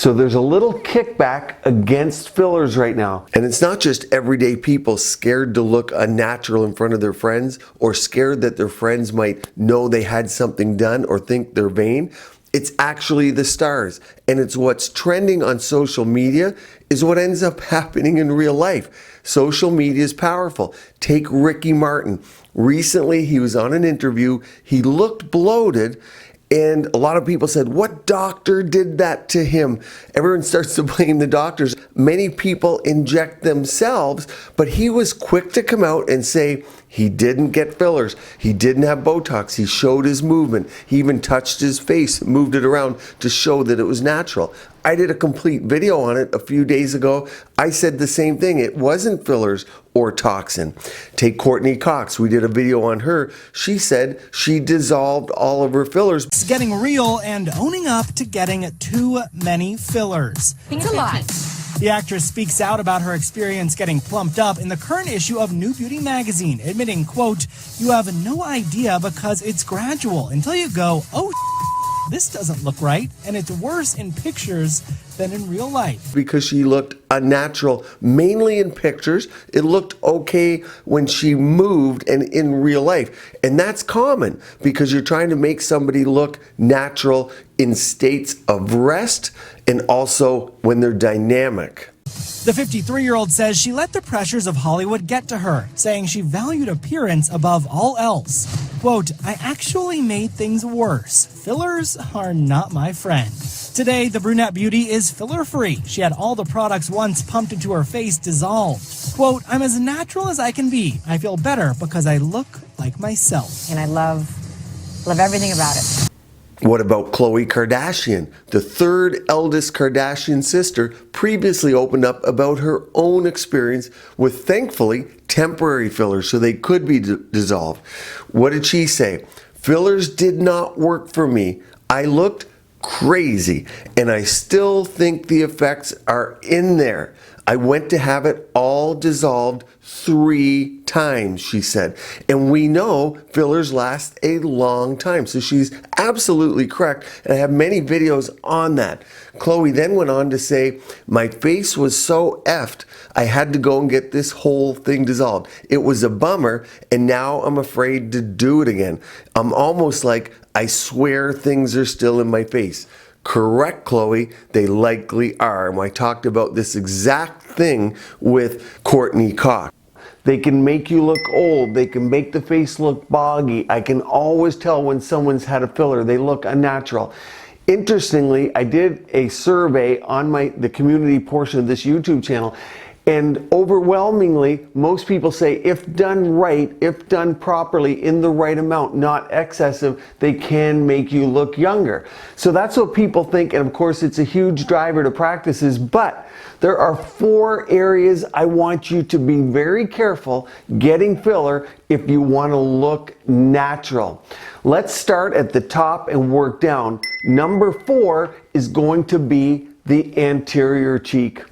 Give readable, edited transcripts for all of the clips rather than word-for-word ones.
So there's a little kickback against fillers right now. And it's not just everyday people scared to look unnatural in front of their friends or scared that their friends might know they had something done or think they're vain. It's actually the stars, and it's what's trending on social media is what ends up happening in real life. Social media is powerful. Take Ricky Martin. Recently, he was on an interview. He looked bloated, and a lot of people said, what doctor did that to him? Everyone starts to blame the doctors. Many people inject themselves, but he was quick to come out and say he didn't get fillers. He didn't have Botox. He showed his movement. He even touched his face, moved it around to show that it was natural. I did a complete video on it a few days ago. I said the same thing. It wasn't fillers or toxin. Take Courteney Cox. We did a video on her. She said she dissolved all of her fillers. It's getting real and owning up to getting too many fillers. It's a lot. The actress speaks out about her experience getting plumped up in the current issue of New Beauty magazine, admitting, quote, "You have no idea because it's gradual until you go, oh, this doesn't look right, and it's worse in pictures than in real life." Because she looked unnatural, mainly in pictures. It looked okay when she moved and in real life. And that's common because you're trying to make somebody look natural in states of rest and also when they're dynamic. The 53-year-old says she let the pressures of Hollywood get to her, saying she valued appearance above all else. Quote, "I actually made things worse. Fillers are not my friend." Today, the brunette beauty is filler-free. She had all the products once pumped into her face dissolved. Quote, "I'm as natural as I can be. I feel better because I look like myself." And I love everything about it. What about Khloe Kardashian? The third eldest Kardashian sister previously opened up about her own experience with, thankfully, temporary fillers so they could be dissolved. What did she say? "Fillers did not work for me. I looked crazy, and I still think the effects are in there. I went to have it all dissolved 3 times," she said. And we know fillers last a long time. So she's absolutely correct. And I have many videos on that. Khloe then went on to say, "My face was so effed, I had to go and get this whole thing dissolved. It was a bummer, and now I'm afraid to do it again. I'm almost like I swear things are still in my face." Correct, Khloe, they likely are. And I talked about this exact thing with Courteney Cox. They can make you look old. They can make the face look boggy. I can always tell when someone's had a filler. They look unnatural. Interestingly, I did a survey on the community portion of this YouTube channel, and overwhelmingly, most people say if done right, if done properly, in the right amount, not excessive, they can make you look younger. So that's what people think, and of course it's a huge driver to practices, but there are 4 areas I want you to be very careful getting filler if you want to look natural. Let's start at the top and work down. Number 4 is going to be the anterior cheek.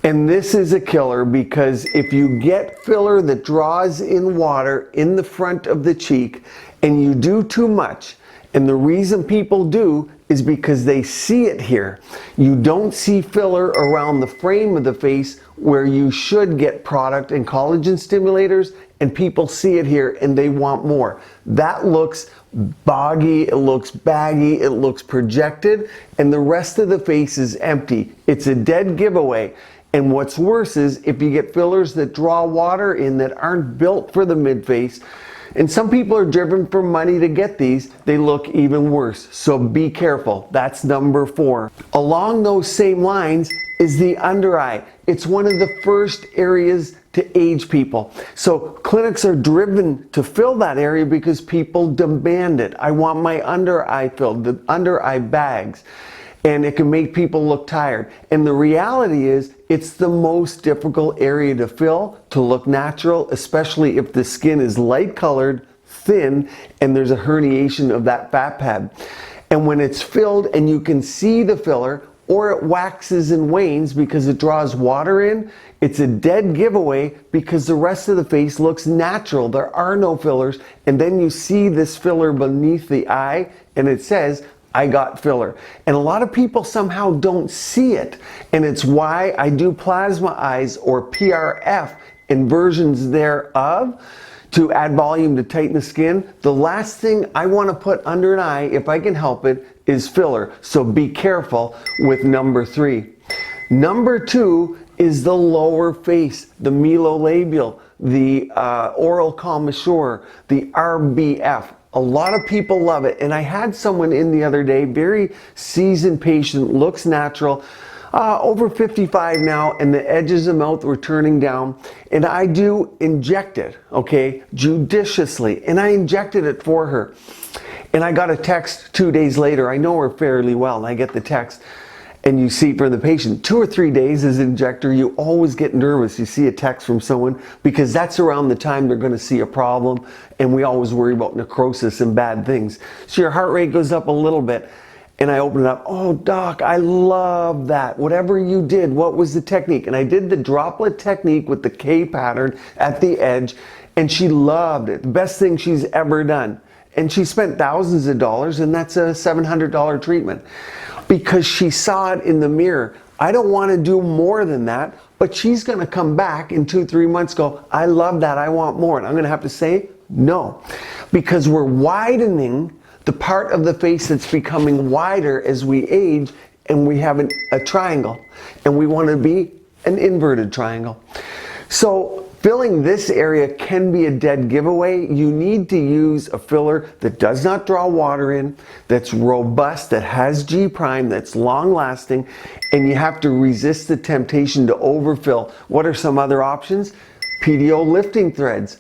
And this is a killer because if you get filler that draws in water in the front of the cheek and you do too much, and the reason people do is because they see it here. You don't see filler around the frame of the face where you should get product and collagen stimulators, and people see it here and they want more. That looks boggy, it looks baggy, it looks projected, and the rest of the face is empty. It's a dead giveaway. And what's worse is if you get fillers that draw water in that aren't built for the mid-face, and some people are driven for money to get these, they look even worse. So be careful. That's number 4. Along those same lines is the under eye. It's one of the first areas to age people. So clinics are driven to fill that area because people demand it. I want my under eye filled, the under eye bags. And it can make people look tired. And the reality is, it's the most difficult area to fill, to look natural, especially if the skin is light colored, thin, and there's a herniation of that fat pad. And when it's filled and you can see the filler, or it waxes and wanes because it draws water in, it's a dead giveaway because the rest of the face looks natural. There are no fillers. And then you see this filler beneath the eye, and it says, I got filler. And a lot of people somehow don't see it. And it's why I do plasma eyes or PRF and versions thereof to add volume to tighten the skin. The last thing I want to put under an eye, if I can help it, is filler. So be careful with number 3. Number 2 is the lower face, the melolabial, the oral commissure, the RBF. A lot of people love it. And I had someone in the other day, very seasoned patient, looks natural, over 55 now, and the edges of the mouth were turning down. And I do inject it, okay, judiciously. And I injected it for her. And I got a text 2 days later. I know her fairly well, and I get the text. And you see from the patient, 2 or 3 days as an injector, you always get nervous. You see a text from someone because that's around the time they're going to see a problem. And we always worry about necrosis and bad things. So your heart rate goes up a little bit. And I open it up. Oh, doc, I love that. Whatever you did, what was the technique? And I did the droplet technique with the K pattern at the edge. And she loved it. The best thing she's ever done. And she spent thousands of dollars, and that's a $700 treatment. Because she saw it in the mirror. I don't want to do more than that, but she's going to come back in 2-3 months, go, I love that, I want more. And I'm going to have to say no, because we're widening the part of the face that's becoming wider as we age, and we have a triangle, and we want to be an inverted triangle. So filling this area can be a dead giveaway. You need to use a filler that does not draw water in, that's robust, that has G prime, that's long lasting, and you have to resist the temptation to overfill. What are some other options? PDO lifting threads,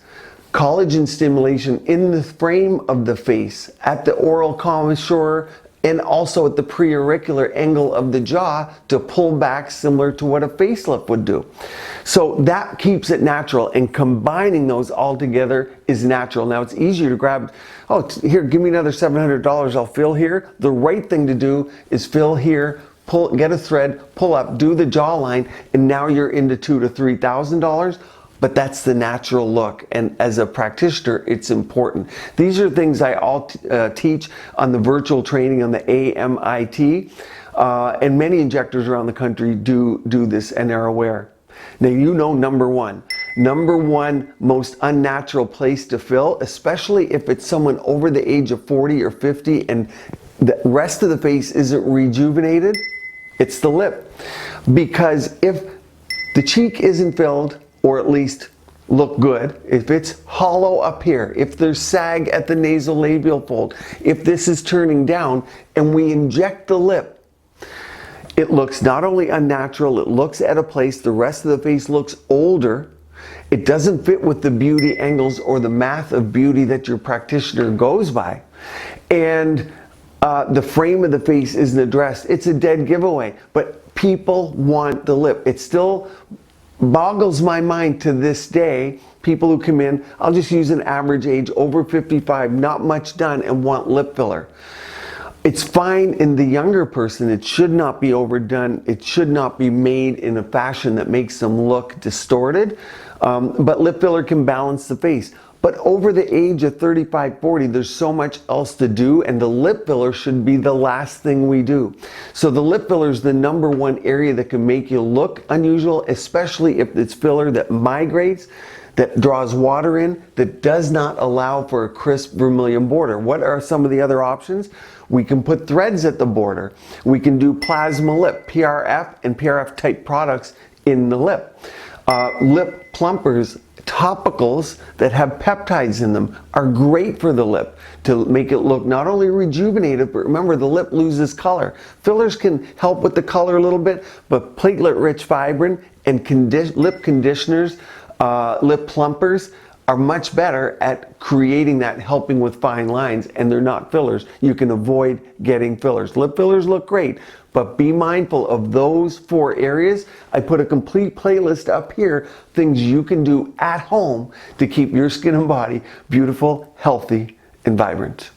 collagen stimulation in the frame of the face, at the oral commissure, and also at the preauricular angle of the jaw to pull back, similar to what a facelift would do. So that keeps it natural, and combining those all together is natural. Now it's easier to grab, oh, here, give me another $700, I'll fill here. The right thing to do is fill here, get a thread, pull up, do the jawline, and now you're into $2,000 to $3,000. But that's the natural look, and as a practitioner, it's important. These are things I all teach on the virtual training on the AMIT, and many injectors around the country do this and are aware. Now you know number one most unnatural place to fill, especially if it's someone over the age of 40 or 50 and the rest of the face isn't rejuvenated, it's the lip. Because if the cheek isn't filled, or at least look good, if it's hollow up here, if there's sag at the nasolabial fold, if this is turning down and we inject the lip, it looks not only unnatural, it looks at a place, the rest of the face looks older, it doesn't fit with the beauty angles or the math of beauty that your practitioner goes by, and the frame of the face isn't addressed. It's a dead giveaway, but people want the lip. It still boggles my mind to this day, people who come in, I'll just use an average age, over 55, not much done, and want lip filler. It's fine in the younger person. It should not be overdone. It should not be made in a fashion that makes them look distorted. But lip filler can balance the face. But over the age of 35, 40, there's so much else to do, and the lip filler should be the last thing we do. So the lip filler is the number one area that can make you look unusual, especially if it's filler that migrates, that draws water in, that does not allow for a crisp vermilion border. What are some of the other options? We can put threads at the border. We can do plasma lip, PRF and PRF type products in the lip. Lip plumpers, topicals that have peptides in them are great for the lip to make it look not only rejuvenated, but remember the lip loses color. Fillers can help with the color a little bit, but platelet-rich fibrin and lip conditioners, lip plumpers are much better at creating that, helping with fine lines, and they're not fillers. You can avoid getting fillers. Lip fillers look great, but be mindful of those 4 areas. I put a complete playlist up here, things you can do at home to keep your skin and body beautiful, healthy, and vibrant.